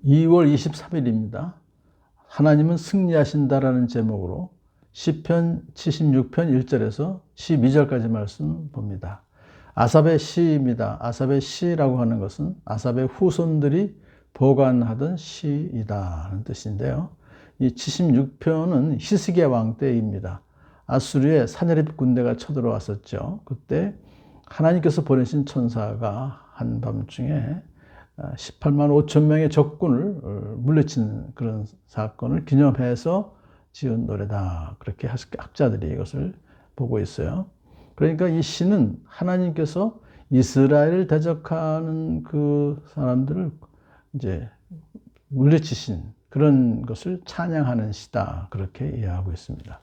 2월 23일입니다. 하나님은 승리하신다라는 제목으로 시편 76편 1절에서 12절까지 말씀 봅니다. 아삽의 시입니다. 아삽의 시라고 하는 것은 아삽의 후손들이 보관하던 시이다라는 뜻인데요. 이 76편은 히스기야 왕 때입니다. 아수르의 사내립 군대가 쳐들어왔었죠. 그때 하나님께서 보내신 천사가 한밤중에 18만 5천 명의 적군을 물리친 그런 사건을 기념해서 지은 노래다. 그렇게 학자들이 이것을 보고 있어요. 그러니까 이 시는 하나님께서 이스라엘을 대적하는 그 사람들을 이제 물리치신 그런 것을 찬양하는 시다. 그렇게 이해하고 있습니다.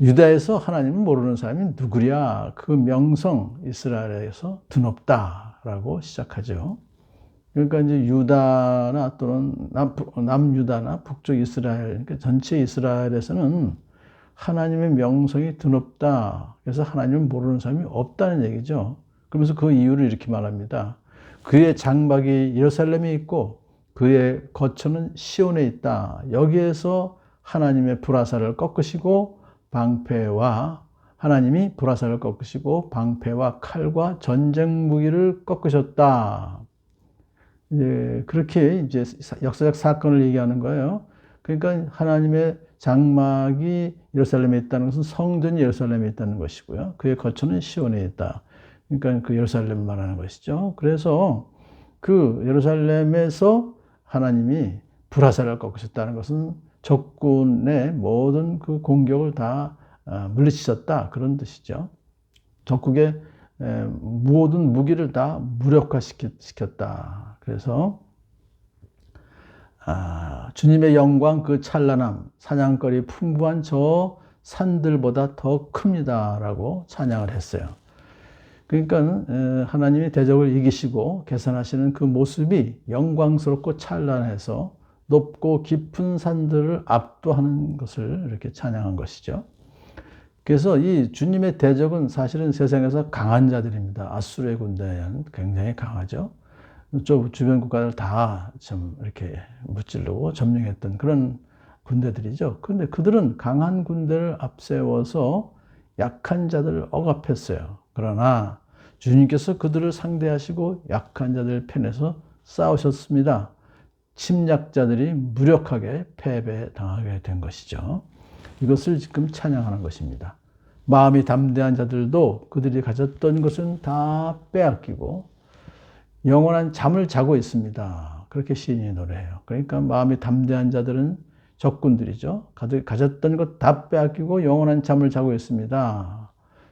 유다에서 하나님을 모르는 사람이 누구랴? 그 명성 이스라엘에서 드높다라고 시작하죠. 그러니까 이제 유다나 또는 남유다나 북쪽 이스라엘, 그러니까 전체 이스라엘에서는 하나님의 명성이 드높다. 그래서 하나님을 모르는 사람이 없다는 얘기죠. 그러면서 그 이유를 이렇게 말합니다. 그의 장막이 예루살렘에 있고 그의 거처는 시온에 있다. 여기에서 하나님의 불화살을 꺾으시고 하나님이 불화살을 꺾으시고 방패와 칼과 전쟁 무기를 꺾으셨다. 그렇게 이제 역사적 사건을 얘기하는 거예요. 그러니까 하나님의 장막이 예루살렘에 있다는 것은 성전이 예루살렘에 있다는 것이고요. 그의 거처는 시온에 있다. 그러니까 그 예루살렘을 말하는 것이죠. 그래서 그 예루살렘에서 하나님이 불화살을 꺾으셨다는 것은 적군의 모든 그 공격을 다 물리치셨다. 그런 뜻이죠. 적국의 모든 무기를 다 무력화시켰다. 그래서 주님의 영광 그 찬란함, 사냥거리 풍부한 저 산들보다 더 큽니다라고 찬양을 했어요. 그러니까 하나님이 대적을 이기시고 계산하시는 그 모습이 영광스럽고 찬란해서 높고 깊은 산들을 압도하는 것을 이렇게 찬양한 것이죠. 그래서 이 주님의 대적은 사실은 세상에서 강한 자들입니다. 아수르의 군대는 굉장히 강하죠. 주변 국가들 다 좀 이렇게 무찌르고 점령했던 그런 군대들이죠. 그런데 그들은 강한 군대를 앞세워서 약한 자들을 억압했어요. 그러나 주님께서 그들을 상대하시고 약한 자들 편에서 싸우셨습니다. 침략자들이 무력하게 패배당하게 된 것이죠. 이것을 지금 찬양하는 것입니다. 마음이 담대한 자들도 그들이 가졌던 것은 다 빼앗기고 영원한 잠을 자고 있습니다. 그렇게 시인이 노래해요. 그러니까 마음이 담대한 자들은 적군들이죠. 가졌던 것 다 빼앗기고 영원한 잠을 자고 있습니다.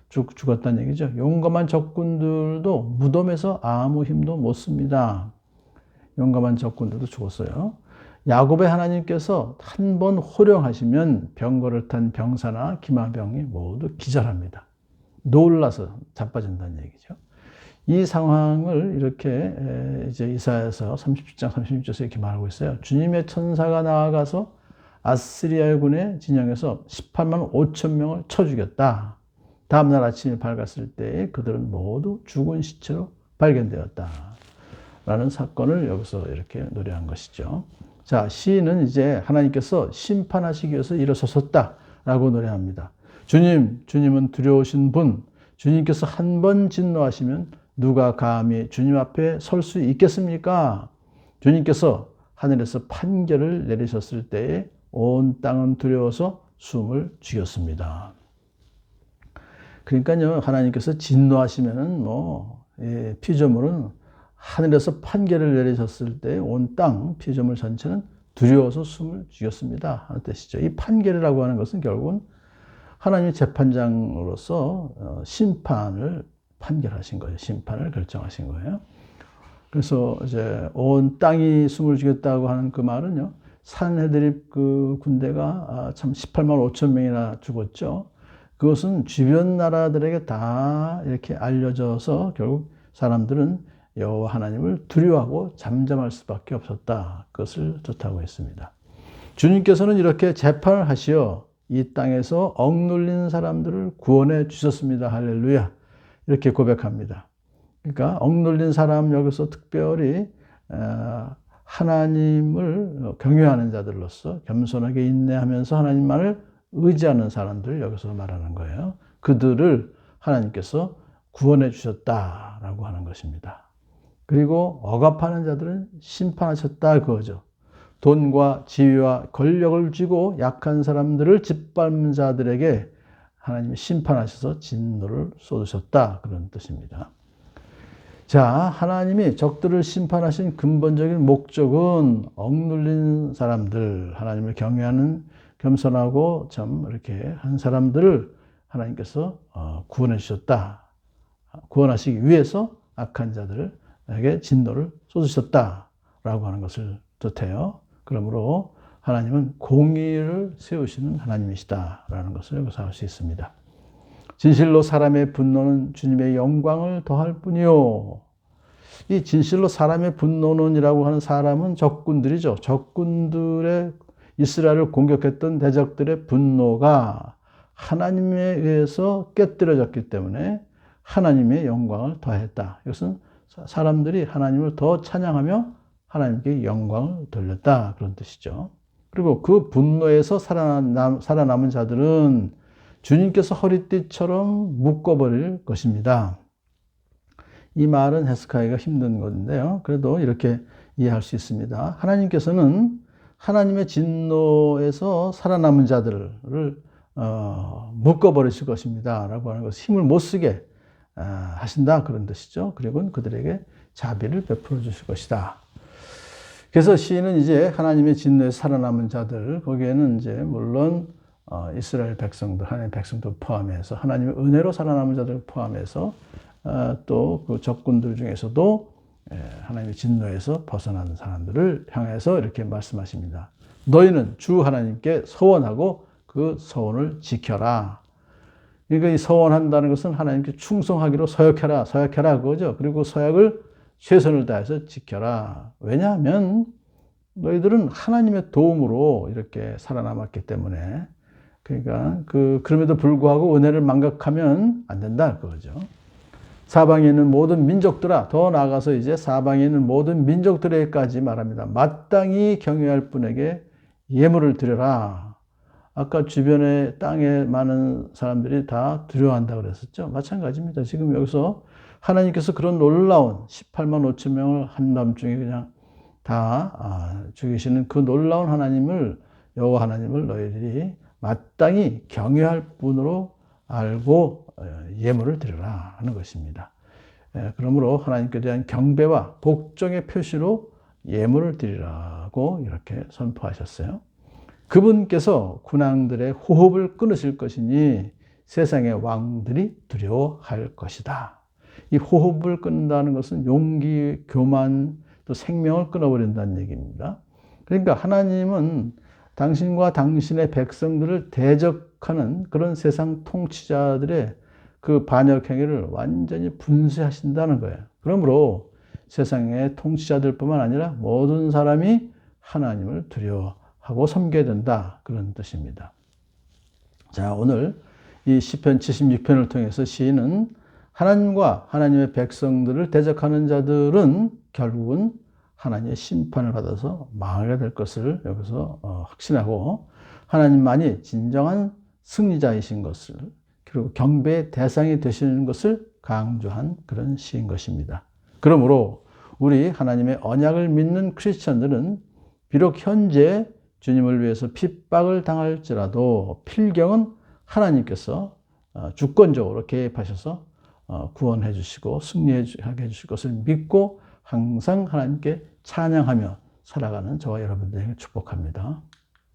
죽었다는 얘기죠. 용감한 적군들도 무덤에서 아무 힘도 못 씁니다. 용감한 적군들도 죽었어요. 야곱의 하나님께서 한 번 호령하시면 병거를 탄 병사나 기마병이 모두 기절합니다. 놀라서 자빠진다는 얘기죠. 이 상황을 이렇게 이제 이사야서 37장 36절에서 이렇게 말하고 있어요. 주님의 천사가 나아가서 아스리아 군의 진영에서 18만 5천 명을 쳐 죽였다. 다음날 아침이 밝았을 때 그들은 모두 죽은 시체로 발견되었다. 라는 사건을 여기서 이렇게 노래한 것이죠. 자, 시인은 이제 하나님께서 심판하시기 위해서 일어서셨다 라고 노래합니다. 주님은 두려우신 분, 주님께서 한 번 진노하시면 누가 감히 주님 앞에 설 수 있겠습니까? 주님께서 하늘에서 판결을 내리셨을 때에 온 땅은 두려워서 숨을 죽였습니다. 그러니까요, 하나님께서 진노하시면은 피조물은 하늘에서 판결을 내리셨을 때 온 땅 피조물 전체는 두려워서 숨을 죽였습니다 하는 뜻이죠. 이 판결이라고 하는 것은 결국은 하나님의 재판장으로서 심판을 판결하신 거예요. 심판을 결정하신 거예요. 그래서 이제 온 땅이 숨을 죽였다고 하는 그 말은요, 산헤드립 그 군대가 참 18만 5천 명이나 죽었죠. 그것은 주변 나라들에게 다 이렇게 알려져서 결국 사람들은 여호와 하나님을 두려워하고 잠잠할 수밖에 없었다. 그것을 뜻하고 있습니다. 주님께서는 이렇게 재판을 하시어 이 땅에서 억눌린 사람들을 구원해 주셨습니다. 할렐루야. 이렇게 고백합니다. 그러니까 억눌린 사람 여기서 특별히 하나님을 경외하는 자들로서 겸손하게 인내하면서 하나님만을 의지하는 사람들 여기서 말하는 거예요. 그들을 하나님께서 구원해 주셨다라고 하는 것입니다. 그리고 억압하는 자들은 심판하셨다 그거죠. 돈과 지위와 권력을 쥐고 약한 사람들을 짓밟는 자들에게 하나님이 심판하셔서 진노를 쏟으셨다 그런 뜻입니다. 자, 하나님이 적들을 심판하신 근본적인 목적은 억눌린 사람들, 하나님을 경외하는 겸손하고 참 이렇게 한 사람들을 하나님께서 구원해 주셨다. 구원하시기 위해서 악한 자들에게 진노를 쏟으셨다라고 하는 것을 뜻해요. 그러므로 하나님은 공의를 세우시는 하나님이시다라는 것을 여기서 알 수 있습니다. 진실로 사람의 분노는 주님의 영광을 더할 뿐이요. 이 진실로 사람의 분노는이라고 하는 사람은 적군들이죠. 적군들의 이스라엘을 공격했던 대적들의 분노가 하나님에 의해서 깨뜨려졌기 때문에 하나님의 영광을 더했다. 이것은 사람들이 하나님을 더 찬양하며 하나님께 영광을 돌렸다. 그런 뜻이죠. 그리고 그 분노에서 살아남은 자들은 주님께서 허리띠처럼 묶어버릴 것입니다. 이 말은 해석하기가 힘든 건데요. 그래도 이렇게 이해할 수 있습니다. 하나님께서는 하나님의 진노에서 살아남은 자들을 묶어버리실 것입니다. 라고 하는 것을 힘을 못 쓰게 하신다. 그런 뜻이죠. 그리고 그들에게 자비를 베풀어 주실 것이다. 그래서 시인은 이제 하나님의 진노에서 살아남은 자들, 거기에는 이제 물론 이스라엘 백성들, 하나님의 백성들 포함해서 하나님의 은혜로 살아남은 자들 포함해서 또 그 적군들 중에서도 하나님의 진노에서 벗어난 사람들을 향해서 이렇게 말씀하십니다. 너희는 주 하나님께 서원하고 그 서원을 지켜라. 그러니까 이 서원한다는 것은 하나님께 충성하기로 서약해라, 서약해라 그거죠. 그리고 서약을 최선을 다해서 지켜라. 왜냐하면 너희들은 하나님의 도움으로 이렇게 살아남았기 때문에 그러니까 그럼에도 불구하고 은혜를 망각하면 안 된다 그거죠. 사방에 있는 모든 민족들아, 더 나아가서 이제 사방에 있는 모든 민족들에게까지 말합니다. 마땅히 경외할 분에게 예물을 드려라. 아까 주변에 땅에 많은 사람들이 다 두려워한다고 그랬었죠. 마찬가지입니다. 지금 여기서 하나님께서 그런 놀라운 18만 5천 명을 한밤중에 그냥 다 죽이시는 그 놀라운 하나님을, 여호와 하나님을 너희들이 마땅히 경외할 분으로 알고 예물을 드려라 하는 것입니다. 그러므로 하나님께 대한 경배와 복종의 표시로 예물을 드리라고 이렇게 선포하셨어요. 그분께서 군왕들의 호흡을 끊으실 것이니 세상의 왕들이 두려워할 것이다. 이 호흡을 끊는다는 것은 용기, 교만, 또 생명을 끊어버린다는 얘기입니다. 그러니까 하나님은 당신과 당신의 백성들을 대적하는 그런 세상 통치자들의 그 반역 행위를 완전히 분쇄하신다는 거예요. 그러므로 세상의 통치자들뿐만 아니라 모든 사람이 하나님을 두려워하고 섬겨야 된다. 그런 뜻입니다. 자, 오늘 이 시편 76편을 통해서 시인은 하나님과 하나님의 백성들을 대적하는 자들은 결국은 하나님의 심판을 받아서 망하게 될 것을 여기서 확신하고 하나님만이 진정한 승리자이신 것을 그리고 경배의 대상이 되시는 것을 강조한 그런 시인 것입니다. 그러므로 우리 하나님의 언약을 믿는 크리스천들은 비록 현재 주님을 위해서 핍박을 당할지라도 필경은 하나님께서 주권적으로 개입하셔서 구원해 주시고 승리하게 해주실 것을 믿고 항상 하나님께 찬양하며 살아가는 저와 여러분들에게 축복합니다.